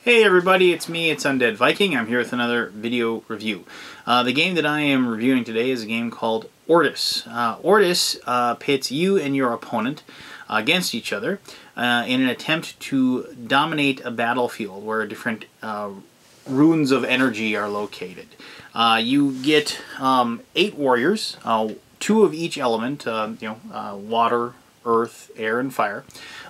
Hey everybody, it's me, it's Undead Viking. I'm here with another video review. The game that I am reviewing today is a game called Ortus. Ortus pits you and your opponent against each other in an attempt to dominate a battlefield where different runes of energy are located. You get 8 warriors, 2 of each element, water, earth, air, and fire.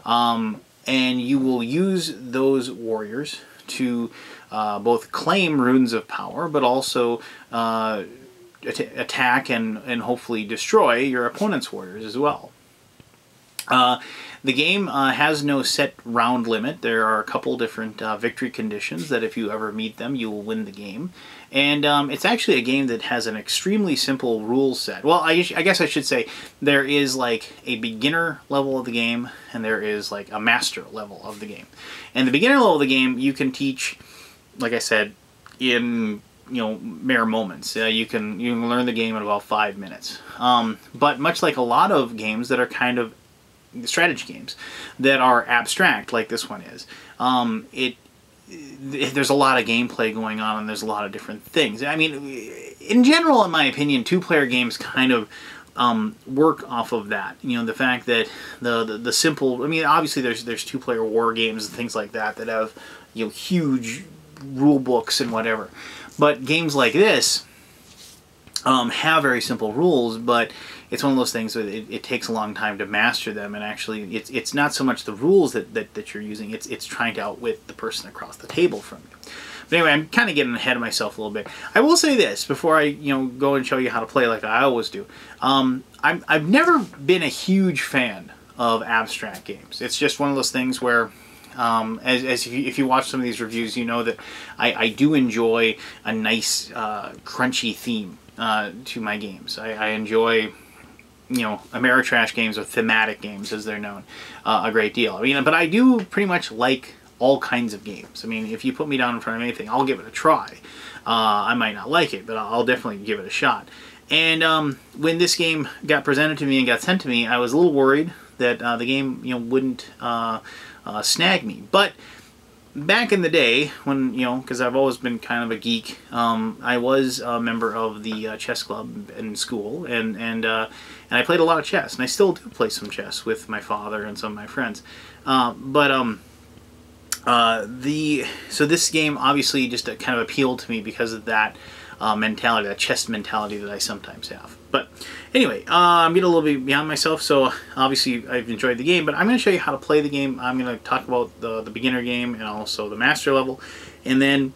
And you will use those warriors to both claim runes of power, but also attack and hopefully destroy your opponent's warriors as well. The game has no set round limit. There are a couple different victory conditions that if you ever meet them, you will win the game. And it's actually a game that has an extremely simple rule set. Well, I guess I should say there is like a beginner level of the game and there is like a master level of the game. And the beginner level of the game you can teach, like I said, in mere moments. You can learn the game in about 5 minutes. But much like a lot of games that are kind of strategy games that are abstract, like this one is, there's a lot of gameplay going on and there's a lot of different things. I mean, in general, in my opinion, 2-player games kind of work off of that. The fact that the simple, I mean, obviously there's 2-player war games and things like that that have huge rule books and whatever. But games like this have very simple rules, but it's one of those things that it takes a long time to master them, and actually it's not so much the rules that you're using, it's trying to outwit the person across the table from you. But anyway, I'm kind of getting ahead of myself a little bit. I will say this before I go and show you how to play like I always do. I've never been a huge fan of abstract games. It's just one of those things where if you watch some of these reviews, you know that I do enjoy a nice crunchy theme to my games. I enjoy Ameritrash games or thematic games, as they're known, a great deal. I mean, but I do pretty much like all kinds of games. I mean, if you put me down in front of anything, I'll give it a try. I might not like it, but I'll definitely give it a shot. And when this game got presented to me and got sent to me, I was a little worried that the game wouldn't snag me. But back in the day, when because I've always been kind of a geek, I was a member of the chess club in school, and I played a lot of chess, and I still do play some chess with my father and some of my friends. So this game obviously just kind of appealed to me because of that mentality, that chess mentality that I sometimes have. But anyway, I'm getting a little bit beyond myself, so obviously I've enjoyed the game, but I'm going to show you how to play the game. I'm going to talk about the beginner game and also the master level, and then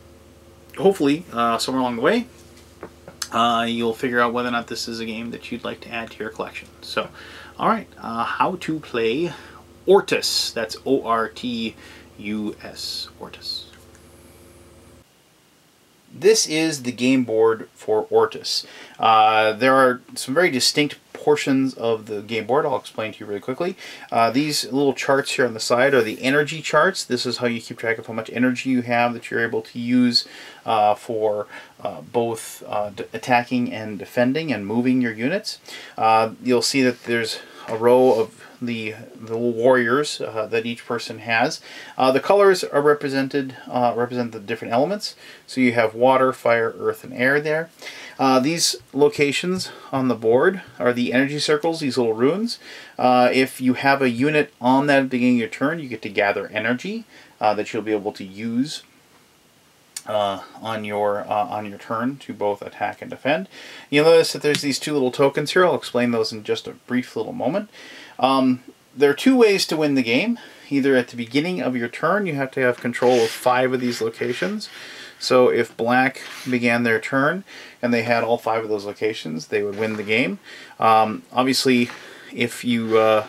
hopefully somewhere along the way you'll figure out whether or not this is a game that you'd like to add to your collection. So, alright, how to play Ortus. That's O-R-T-U-S, Ortus. This is the game board for Ortus. There are some very distinct portions of the game board I'll explain to you really quickly. These little charts here on the side are the energy charts. This is how you keep track of how much energy you have that you're able to use for both attacking and defending and moving your units. You'll see that there's a row of the little warriors that each person has. The colors are represent the different elements. So you have water, fire, earth, and air there. These locations on the board are the energy circles, these little runes. If you have a unit on that at the beginning of your turn, you get to gather energy that you'll be able to use on your turn to both attack and defend. You'll notice that there's these 2 little tokens here. I'll explain those in just a brief little moment. There are 2 ways to win the game. Either at the beginning of your turn, you have to have control of 5 of these locations. So if black began their turn and they had all 5 of those locations, they would win the game. Obviously, if your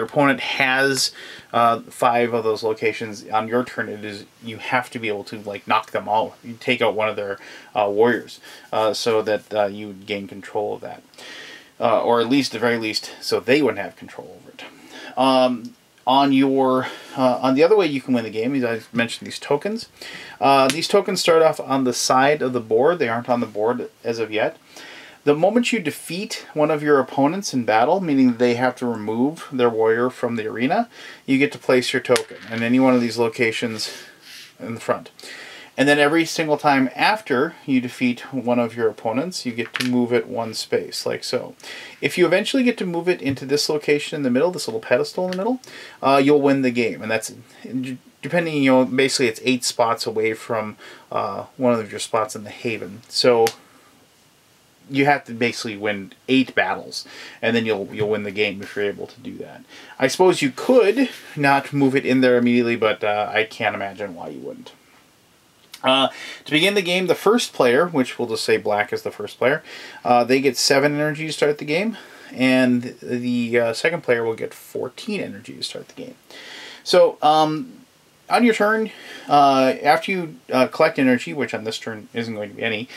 opponent has 5 of those locations on your turn, you have to be able to knock them all. You take out one of their warriors so that you would gain control of that, or at least, at the very least, so they wouldn't have control over it. On the other way you can win the game is, I mentioned these tokens. These tokens start off on the side of the board. They aren't on the board as of yet. The moment you defeat one of your opponents in battle, meaning they have to remove their warrior from the arena, you get to place your token. And any one of these locations in the front. And then every single time after you defeat one of your opponents, you get to move it one space, like so. If you eventually get to move it into this location in the middle, this little pedestal in the middle, you'll win the game. And that's, depending, you know, basically it's 8 spots away from one of your spots in the Haven. So you have to basically win 8 battles, and then you'll win the game if you're able to do that. I suppose you could not move it in there immediately, but I can't imagine why you wouldn't. To begin the game, the first player, which we'll just say black is the first player, they get 7 energy to start the game, and the second player will get 14 energy to start the game. So on your turn, after you collect energy, which on this turn isn't going to be any,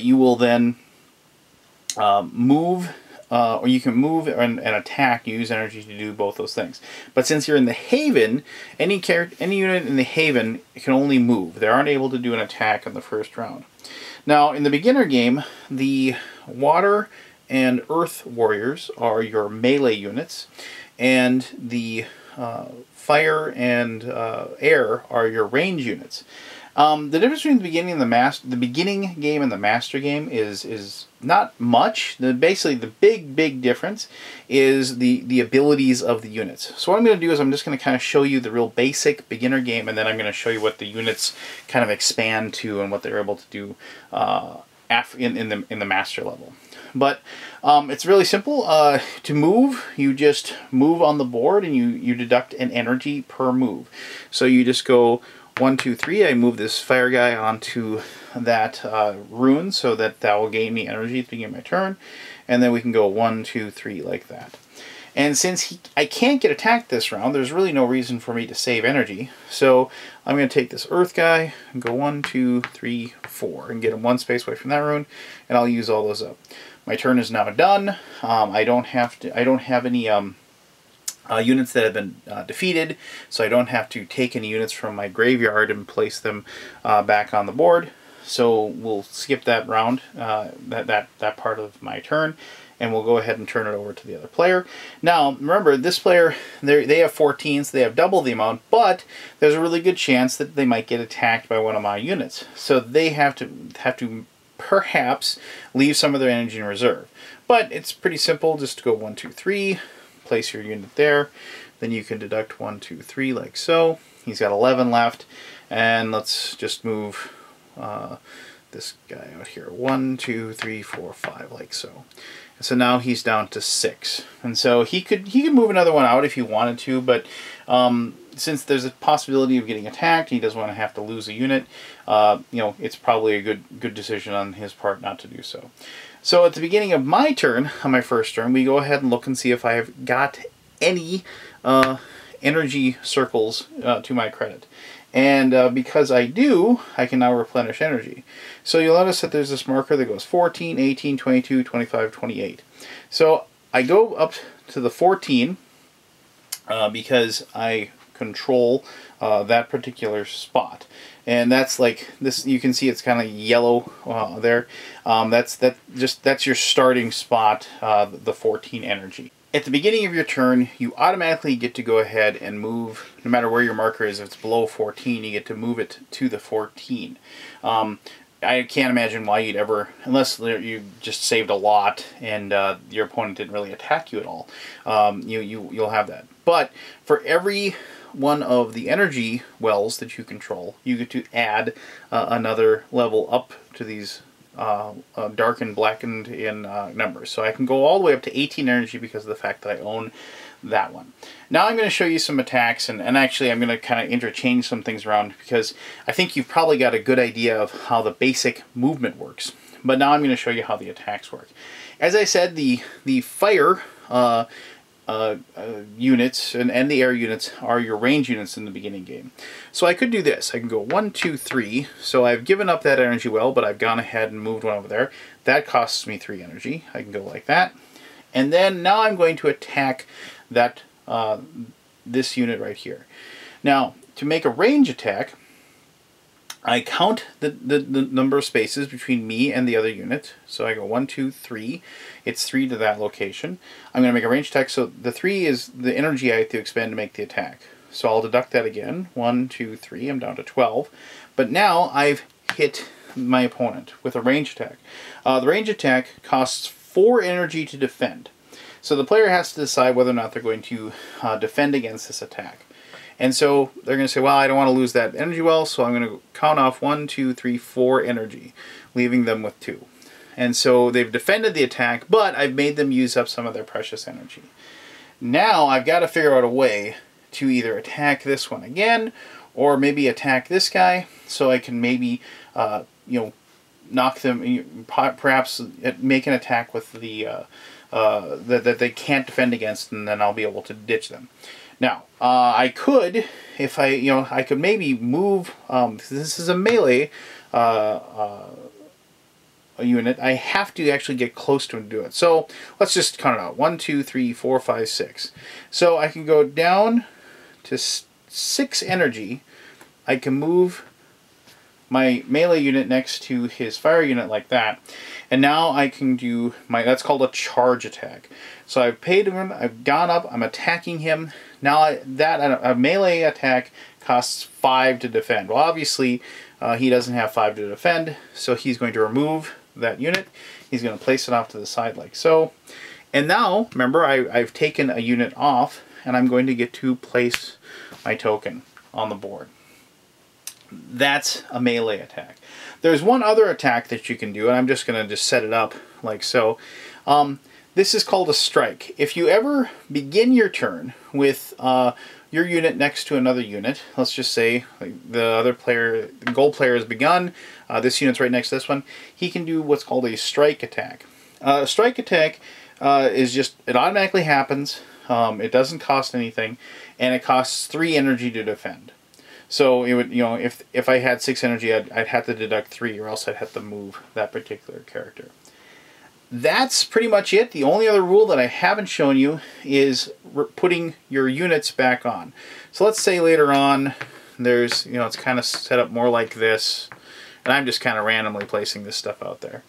you will then move, or you can move and attack. You use energy to do both those things. But since you're in the Haven, any unit in the Haven can only move. They aren't able to do an attack in the first round. Now, in the beginner game, the Water and Earth Warriors are your melee units, and the Fire and Air are your range units. The difference between the beginning game and the master game is not much. Basically, the big difference is the abilities of the units. So what I'm going to do is I'm just going to kind of show you the real basic beginner game, and then I'm going to show you what the units kind of expand to and what they're able to do in the master level. But it's really simple. To move, you just move on the board, and you deduct an energy per move. So you just go 1, 2, 3. I move this fire guy onto that rune, so that will gain me energy at the beginning of my turn. And then we can go 1, 2, 3 like that. And since I can't get attacked this round, there's really no reason for me to save energy. So I'm going to take this earth guy and go 1, 2, 3, 4 and get him 1 space away from that rune, and I'll use all those up. My turn is now done. I don't have any units that have been defeated, so I don't have to take any units from my graveyard and place them back on the board. So we'll skip that round, that part of my turn, and we'll go ahead and turn it over to the other player. Now, remember, this player, they have 14, so they have double the amount, but there's a really good chance that they might get attacked by one of my units. So they have to perhaps leave some of their energy in reserve. But it's pretty simple, just to go 1, 2, 3, place your unit there, then you can deduct 1, 2, 3 like so. He's got 11 left, and let's just move this guy out here. 1, 2, 3, 4, 5 like so. And so now he's down to 6, and so he could move another one out if he wanted to, but since there's a possibility of getting attacked, he doesn't want to have to lose a unit. You know, it's probably a good decision on his part not to do so. So at the beginning of my turn, on my first turn, we go ahead and look and see if I have got any energy circles to my credit. And because I do, I can now replenish energy. So you'll notice that there's this marker that goes 14, 18, 22, 25, 28. So I go up to the 14 because I control that particular spot. And that's like this. You can see it's kind of yellow there. That's your starting spot, the 14 energy. At the beginning of your turn, you automatically get to go ahead and move, no matter where your marker is. If it's below 14, you get to move it to the 14. I can't imagine why you'd ever, unless you just saved a lot and your opponent didn't really attack you at all, you'll have that. But for every one of the energy wells that you control, you get to add another level up to these darkened, blackened in numbers. So I can go all the way up to 18 energy because of the fact that I own that one. Now I'm going to show you some attacks, and actually I'm going to kind of interchange some things around because I think you've probably got a good idea of how the basic movement works. But now I'm going to show you how the attacks work. As I said, the fire units and the air units are your range units in the beginning game. So I could do this. I can go 1, 2, 3. So I've given up that energy well, but I've gone ahead and moved one over there. That costs me 3 energy. I can go like that. And then now I'm going to attack that this unit right here. Now, to make a range attack, I count the number of spaces between me and the other unit. So I go 1, 2, 3. It's 3 to that location. I'm going to make a range attack. So the 3 is the energy I have to expend to make the attack. So I'll deduct that again. 1, 2, 3. I'm down to 12. But now I've hit my opponent with a range attack. The range attack costs 4 energy to defend. So the player has to decide whether or not they're going to defend against this attack. And so they're going to say, well, I don't want to lose that energy well, so I'm going to count off 1, 2, 3, 4 energy, leaving them with 2. And so they've defended the attack, but I've made them use up some of their precious energy. Now I've got to figure out a way to either attack this one again, or maybe attack this guy, so I can maybe, knock them, perhaps make an attack with the, that they can't defend against, and then I'll be able to ditch them. Now, I could, if I could maybe move, this is a melee a unit, I have to actually get close to him to do it. So, let's just count it out. 1, 2, 3, 4, 5, 6. So, I can go down to 6 energy. I can move my melee unit next to his fire unit like that. And now I can do that's called a charge attack. So I've paid him, I've gone up, I'm attacking him. Now a melee attack costs 5 to defend. Well, obviously he doesn't have 5 to defend, so he's going to remove that unit. He's going to place it off to the side like so. And now, remember, I've taken a unit off, and I'm going to get to place my token on the board. That's a melee attack. There's one other attack that you can do, and I'm just going to set it up like so. This is called a strike. If you ever begin your turn with your unit next to another unit, let's just say the other player, the gold player has begun, this unit's right next to this one, he can do what's called a strike attack. A strike attack is just, it automatically happens, it doesn't cost anything, and it costs 3 energy to defend. So it would, if I had 6 energy, I'd have to deduct 3, or else I'd have to move that particular character. That's pretty much it. The only other rule that I haven't shown you is putting your units back on. So let's say later on, there's, it's kind of set up more like this, and I'm just kind of randomly placing this stuff out there.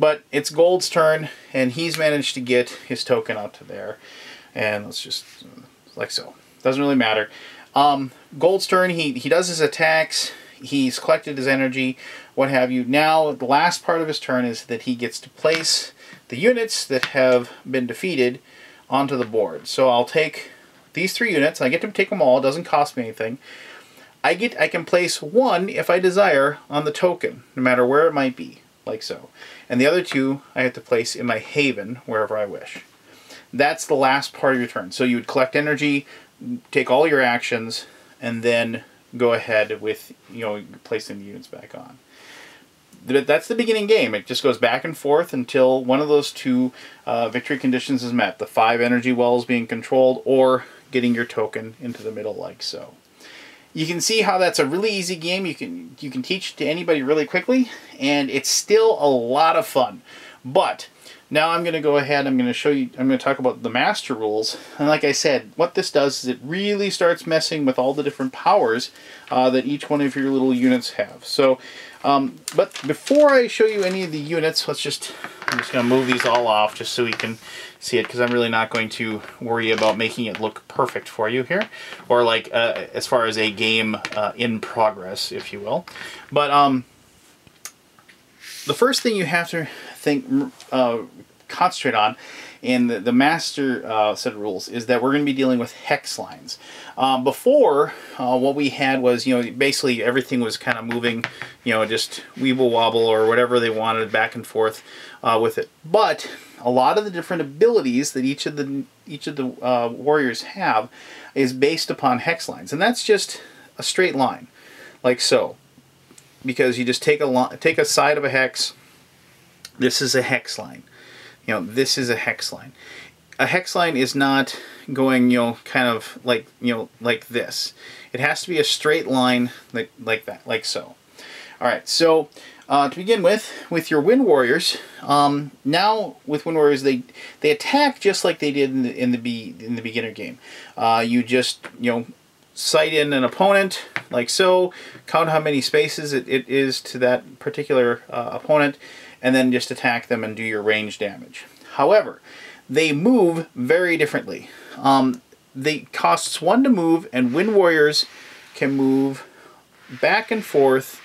But it's Gold's turn, and he's managed to get his token out to there. And let's just, like so. Doesn't really matter. Gold's turn, he does his attacks, he's collected his energy, what have you. Now, the last part of his turn is that he gets to place the units that have been defeated onto the board. So I'll take these 3 units, I get to take them all, it doesn't cost me anything. I can place 1, if I desire, on the token, no matter where it might be, like so. And the other 2 I have to place in my haven, wherever I wish. That's the last part of your turn. So you would collect energy, take all your actions, and then go ahead with, placing the units back on. That's the beginning game. It just goes back and forth until one of those 2 victory conditions is met. The 5 energy wells being controlled, or getting your token into the middle like so. You can see how that's a really easy game. You can teach it to anybody really quickly, and it's still a lot of fun. But now I'm going to go ahead, I'm going to show you, I'm going to talk about the master rules. And like I said, what this does is it really starts messing with all the different powers that each one of your little units have. So, but before I show you any of the units, I'm just going to move these all off just so we can see it, because I'm really not going to worry about making it look perfect for you here, or like as far as a game in progress, if you will. But the first thing you have to concentrate on in the master set of rules is that we're going to be dealing with hex lines. Before, what we had was, basically everything was kind of moving, just weeble wobble or whatever they wanted back and forth with it. But a lot of the different abilities that each of the warriors have is based upon hex lines, and that's just a straight line, like so. Because you just take a side of a hex. This is a hex line. This is a hex line. A hex line is not going, kind of like, like this. It has to be a straight line like that, like so. All right, so to begin with your Wind Warriors, now with Wind Warriors, they attack just like they did in the beginner game. You just, sight in an opponent, like so, count how many spaces it is to that particular opponent, and then just attack them and do your range damage. However, they move very differently. they costs 1 to move, and Wind Warriors can move back and forth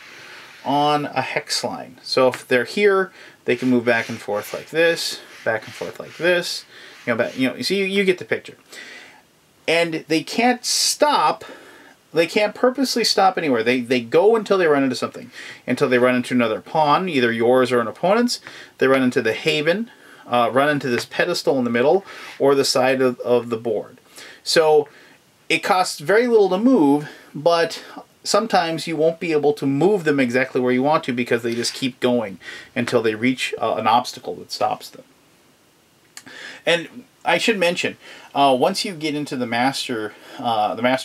on a hex line. So if they're here, they can move back and forth like this, back and forth like this. So you get the picture. And they can't stop. They can't purposely stop anywhere. They go until they run into something. Until they run into another pawn, either yours or an opponent's. They run into the haven, run into this pedestal in the middle, or the side of the board. So it costs very little to move, but sometimes you won't be able to move them exactly where you want to because they just keep going until they reach an obstacle that stops them. And I should mention, once you get into the master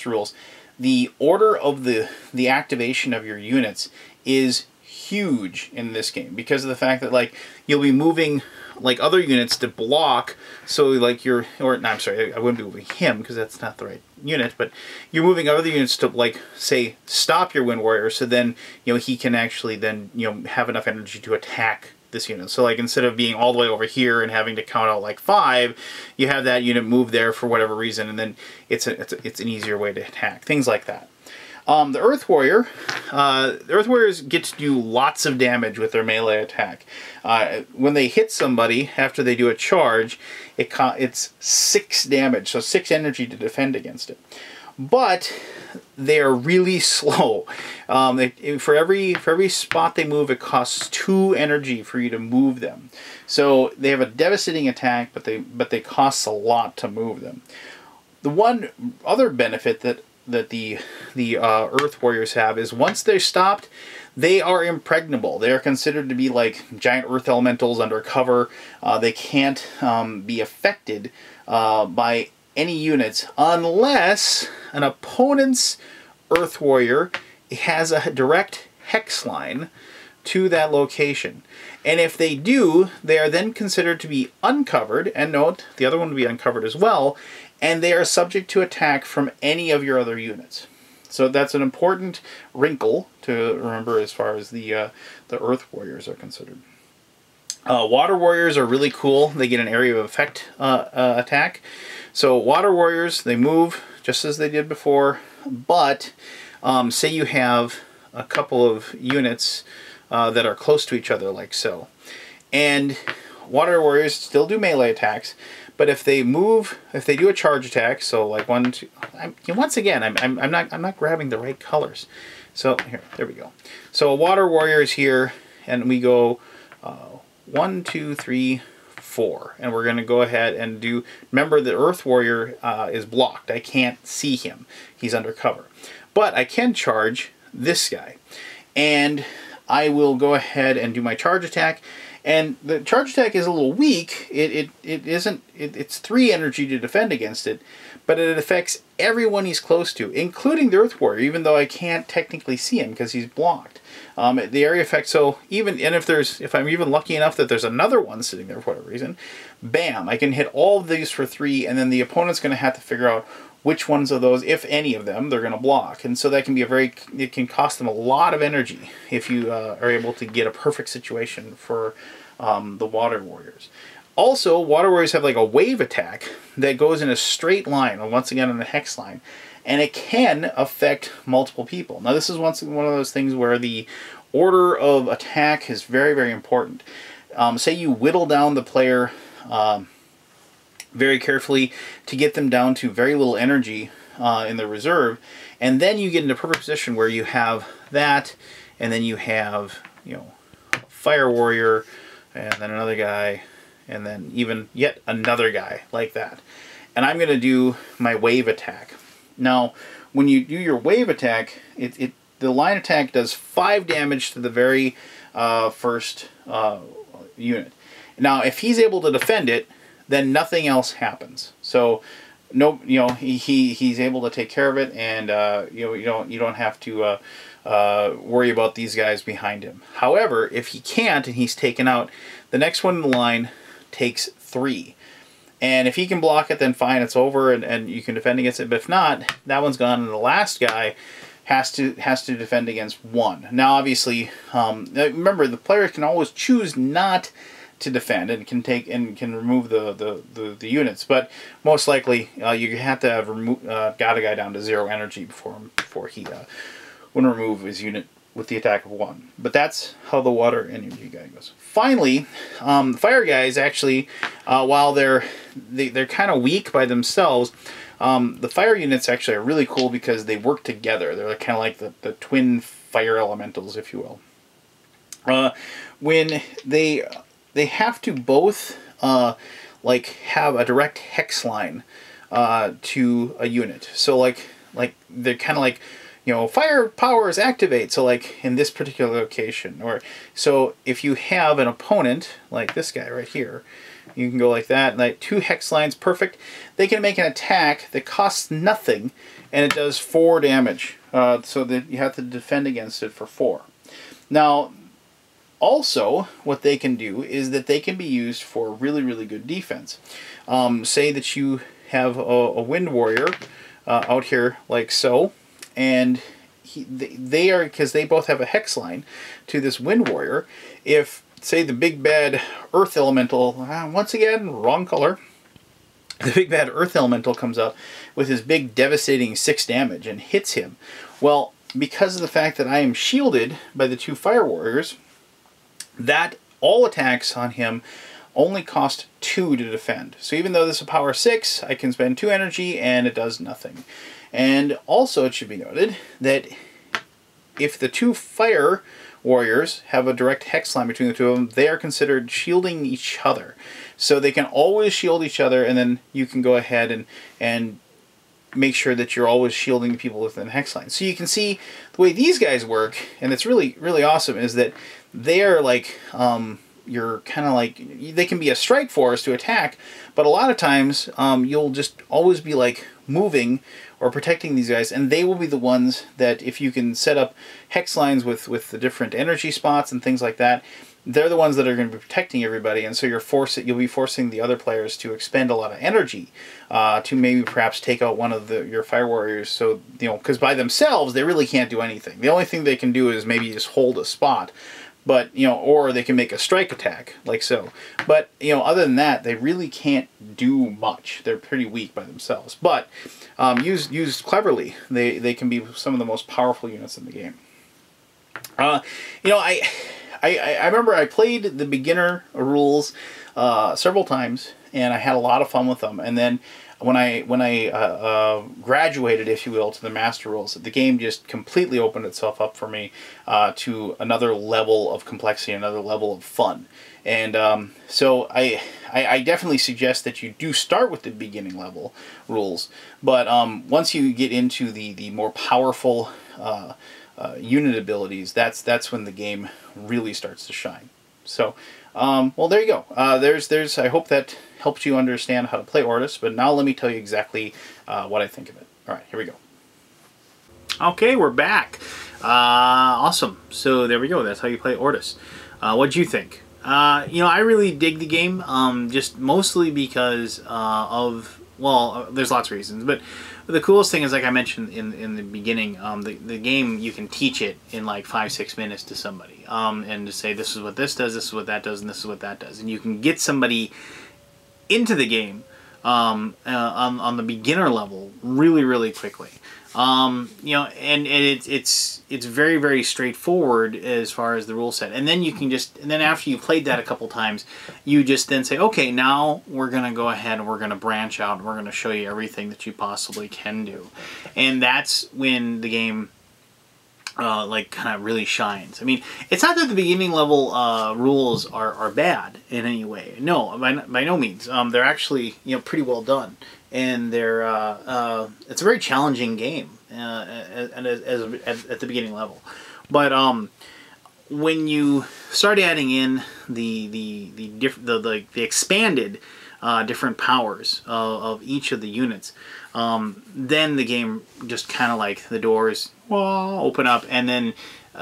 rules, the order of the activation of your units is huge in this game because of the fact that, like, you'll be moving like other units to block, so like I wouldn't be moving him because that's not the right unit, but you're moving other units to, like, say, stop your Wind Warrior, so then he can actually then have enough energy to attack this unit. So, like, instead of being all the way over here and having to count out like 5, you have that unit move there for whatever reason, and then it's an easier way to attack. Things like that. The Earth Warriors get to do lots of damage with their melee attack. When they hit somebody after they do a charge, it's 6 damage, so 6 energy to defend against it. But they are really slow. For every spot they move, it costs 2 energy for you to move them. So they have a devastating attack, but they cost a lot to move them. The one other benefit that the Earth Warriors have is once they're stopped, they are impregnable. They are considered to be like giant earth elementals under cover. They can't be affected by any units unless an opponent's Earth Warrior has a direct hex line to that location. And if they do, they are then considered to be uncovered, and note, the other one would be uncovered as well, and they are subject to attack from any of your other units. So that's an important wrinkle to remember as far as the Earth Warriors are considered. Water Warriors are really cool. They get an area of effect attack. So Water Warriors, they move just as they did before, but say you have a couple of units that are close to each other, like so. And Water Warriors still do melee attacks, but if they do a charge attack, so like 1, 2, once again, I'm not grabbing the right colors. So there we go. So a Water Warrior is here, and we go 1, 2, 3, 4, and we're going to go ahead and do. Remember, the Earth Warrior is blocked. I can't see him. He's under cover, but I can charge this guy, and I will go ahead and do my charge attack. And the charge attack is a little weak. It's 3 energy to defend against it, but it affects everyone he's close to, including the Earth Warrior, even though I can't technically see him because he's blocked. The area effect, so if I'm even lucky enough that there's another one sitting there for whatever reason, bam, I can hit all of these for 3, and then the opponent's going to have to figure out which ones of those, if any of them, they're going to block. And so that can be it can cost them a lot of energy if you are able to get a perfect situation for the Water Warriors. Also, Water Warriors have like a wave attack that goes in a straight line, and once again on a hex line, and it can affect multiple people. Now this is one of those things where the order of attack is very, very important. Say you whittle down the player very carefully to get them down to very little energy in the reserve, and then you get into a perfect position where you have that, and then you have Fire Warrior, and then another guy, and then even yet another guy like that. And I'm going to do my wave attack. Now, when you do your wave attack, the line attack does 5 damage to the very first unit. Now, if he's able to defend it, then nothing else happens. So, he's able to take care of it, and you don't have to worry about these guys behind him. However, if he can't and he's taken out, the next one in the line takes 3. And if he can block it, then fine, it's over, and you can defend against it. But if not, that one's gone, and the last guy has to defend against 1. Now, obviously, remember, the player can always choose not to defend and can take and can remove the units, but most likely you have to have got a guy down to 0 energy before he would remove his unit with the attack of 1. But that's how the water energy guy goes. Finally, the fire guys actually, while they're kind of weak by themselves, the fire units actually are really cool because they work together. They're kind of like the twin fire elementals, if you will. When they have to both like have a direct hex line to a unit. So like they're kind of like, you know, fire powers activate. So like in this particular location, or so if you have an opponent like this guy right here, you can go like that, and like 2 hex lines, perfect. They can make an attack that costs nothing, and it does 4 damage. So that you have to defend against it for 4. Now, also, what they can do is that they can be used for really, really good defense. Say that you have a Wind Warrior out here like so, and they are, because they both have a hex line to this Wind Warrior, if, say, the big bad Earth Elemental, once again, wrong color, the big bad Earth Elemental comes up with his big devastating 6 damage and hits him. Well, because of the fact that I am shielded by the 2 Fire Warriors, that all attacks on him only cost 2 to defend. So even though this is a power 6, I can spend 2 energy and it does nothing. And also it should be noted that if the 2 Fire Warriors have a direct hex line between the 2 of them, they are considered shielding each other. So they can always shield each other, and then you can go ahead and make sure that you're always shielding the people within the hex line. So you can see the way these guys work, and it's really, really awesome, is that they are like, you're kind of like, they can be a strike force to attack, but a lot of times you'll just always be like moving or protecting these guys, and they will be the ones that, if you can set up hex lines with the different energy spots and things like that, they're the ones that are going to be protecting everybody, and so you'll be forcing the other players to expend a lot of energy to maybe perhaps take out one of your Fire Warriors. So, you know, because by themselves they really can't do anything. The only thing they can do is maybe just hold a spot, but, you know, or they can make a strike attack like so. But, you know, other than that, they really can't do much. They're pretty weak by themselves. But used cleverly, they can be some of the most powerful units in the game. You know, I remember I played the beginner rules several times, and I had a lot of fun with them. And then when I graduated, if you will, to the master rules, the game just completely opened itself up for me to another level of complexity, another level of fun. And so I definitely suggest that you do start with the beginning level rules, but once you get into the more powerful unit abilities, that's when the game really starts to shine. So, well, there you go. I hope that helped you understand how to play Ortus, but now let me tell you exactly what I think of it. All right, here we go. Okay, we're back. Awesome. So there we go. That's how you play Ortus. What'd you think? You know, I really dig the game, just mostly because of, well, there's lots of reasons, but the coolest thing is, like I mentioned in the beginning, the game, you can teach it in like 5-6 minutes to somebody, and to say, this is what this does, this is what that does, and this is what that does. And you can get somebody into the game on the beginner level really, really quickly. You know, and it's very, very straightforward as far as the rule set. And then you can just, and then after you've played that a couple times, you just then say, okay, now we're going to go ahead and we're going to branch out and we're going to show you everything that you possibly can do. And that's when the game like kind of really shines. I mean, it's not that the beginning level rules are bad in any way. No, by no means. They're actually, you know, pretty well done. And they're it's a very challenging game at the beginning level, but when you start adding in the expanded different powers of each of the units, then the game just kind of like the doors open up, and then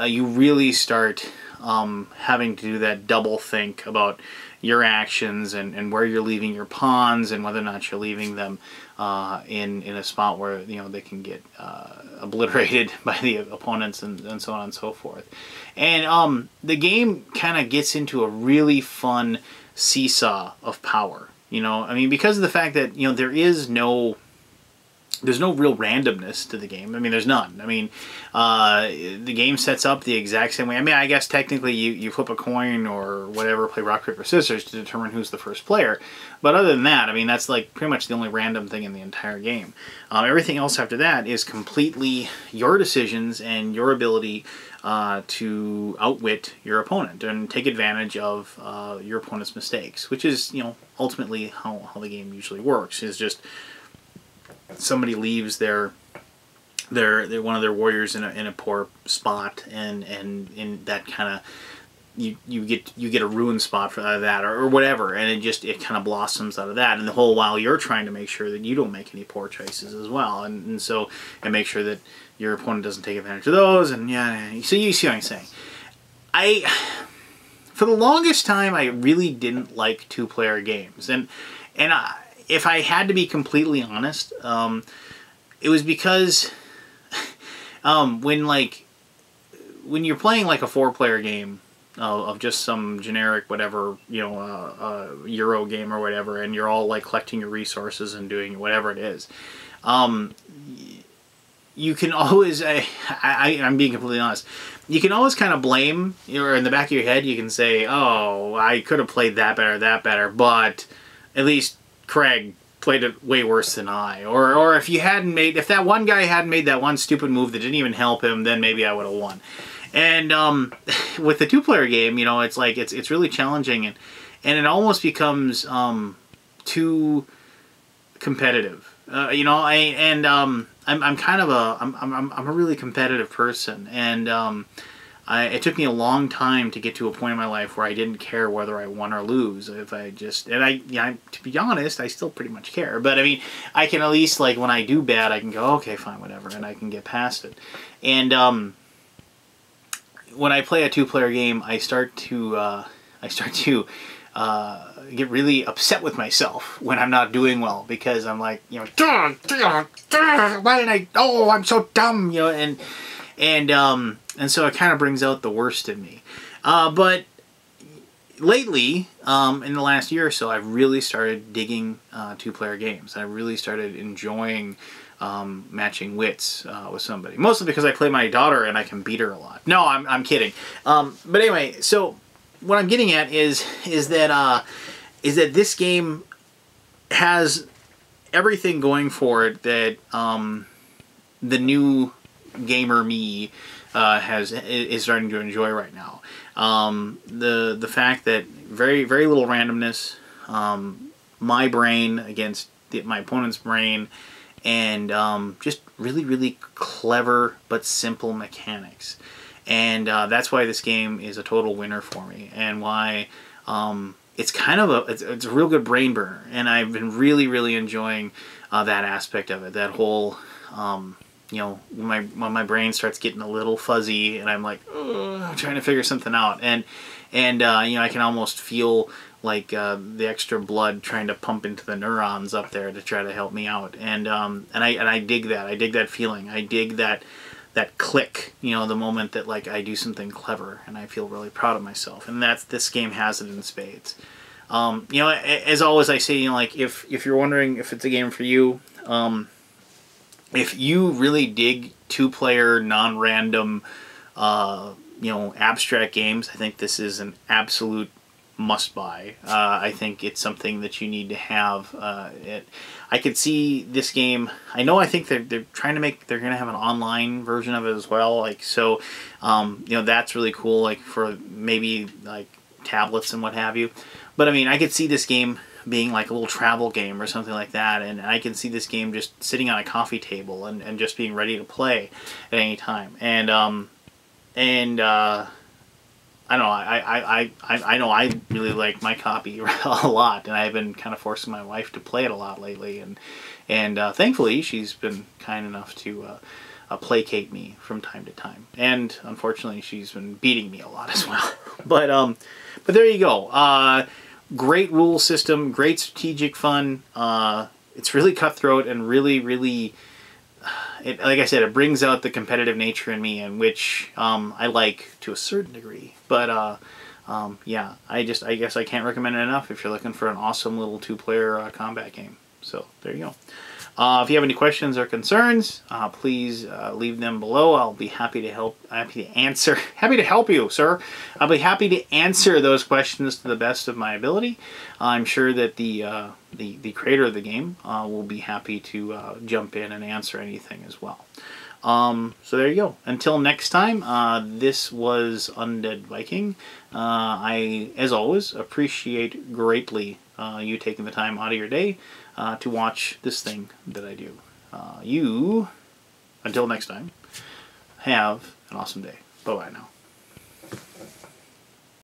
you really start having to do that double think about your actions and where you're leaving your pawns and whether or not you're leaving them in a spot where, you know, they can get obliterated by the opponents and so on and so forth. And the game kind of gets into a really fun seesaw of power. You know, I mean, because of the fact that, you know, there's no real randomness to the game. I mean, there's none. I mean, the game sets up the exact same way. I mean, I guess technically you flip a coin or whatever, play rock, paper, scissors to determine who's the first player. But other than that, I mean, that's like pretty much the only random thing in the entire game. Everything else after that is completely your decisions and your ability to outwit your opponent and take advantage of your opponent's mistakes, which is, you know, ultimately how the game usually works. Is just somebody leaves their one of their warriors in a poor spot, and in that kind of you get a ruin spot for that or whatever, and it kind of blossoms out of that, and the whole while you're trying to make sure that you don't make any poor choices as well, and make sure that your opponent doesn't take advantage of those, and yeah, so you see what I'm saying. For the longest time, I really didn't like two-player games, and if I had to be completely honest, it was because when you're playing like a 4-player game of just some generic whatever, you know, Euro game or whatever, and you're all like collecting your resources and doing whatever it is, you can always, I'm being completely honest, you can always kind of blame, or in the back of your head you can say, oh, I could have played that better, but at least Craig played it way worse than I. Or if that one guy hadn't made that one stupid move that didn't even help him, then maybe I would have won. And with the 2-player game, you know, it's like it's really challenging, and it almost becomes too competitive. You know, I'm kind of I'm a really competitive person, and it took me a long time to get to a point in my life where I didn't care whether I won or lose. If I just, to be honest, I still pretty much care. But I mean, I can at least, like, when I do bad, I can go, okay, fine, whatever, and I can get past it. And when I play a 2-player game, I start to get really upset with myself when I'm not doing well, because I'm like, you know, why didn't I? Oh, I'm so dumb, you know, and so it kind of brings out the worst in me. But lately, in the last year or so, I've really started digging 2-player games. I really started enjoying matching wits with somebody. Mostly because I play my daughter and I can beat her a lot. No, I'm kidding. But anyway, so what I'm getting at is that this game has everything going for it that the new gamer me is starting to enjoy right now. The fact that very little randomness, my brain against my opponent's brain, and just really clever but simple mechanics, and that's why this game is a total winner for me, and why it's kind of it's a real good brain burner, and I've been really enjoying that aspect of it. That whole you know, when my brain starts getting a little fuzzy and I'm like, I'm trying to figure something out, and you know, I can almost feel like the extra blood trying to pump into the neurons up there to try to help me out, and I dig that. I dig that feeling. I dig that click, you know, the moment that, like, I do something clever and I feel really proud of myself, and this game has it in spades. You know, as always I say, you know, like, if you're wondering if it's a game for you, if you really dig 2-player, non-random, you know, abstract games, I think this is an absolute must-buy. I think it's something that you need to have. I could see this game. I think they're trying to they're going to have an online version of it as well. Like, so, you know, that's really cool. Like, for maybe like tablets and what have you. But I mean, I could see this game being like a little travel game or something like that, and I can see this game just sitting on a coffee table and just being ready to play at any time. And I don't know, I know I really like my copy a lot, and I've been kind of forcing my wife to play it a lot lately, and thankfully she's been kind enough to placate me from time to time, and unfortunately she's been beating me a lot as well. But there you go. Great rule system, great strategic fun. It's really cutthroat and really, like I said, it brings out the competitive nature in me, and which I like to a certain degree. But Yeah, I guess I can't recommend it enough if you're looking for an awesome little 2-player combat game. So there you go. If you have any questions or concerns, please leave them below. I'll be happy to help. Happy to answer. Happy to help you, sir. I'll be happy to answer those questions to the best of my ability. I'm sure that the creator of the game will be happy to jump in and answer anything as well. So there you go. Until next time, this was Undead Viking. I, as always, appreciate greatly you taking the time out of your day to watch this thing that I do. Until next time, have an awesome day. Bye-bye now.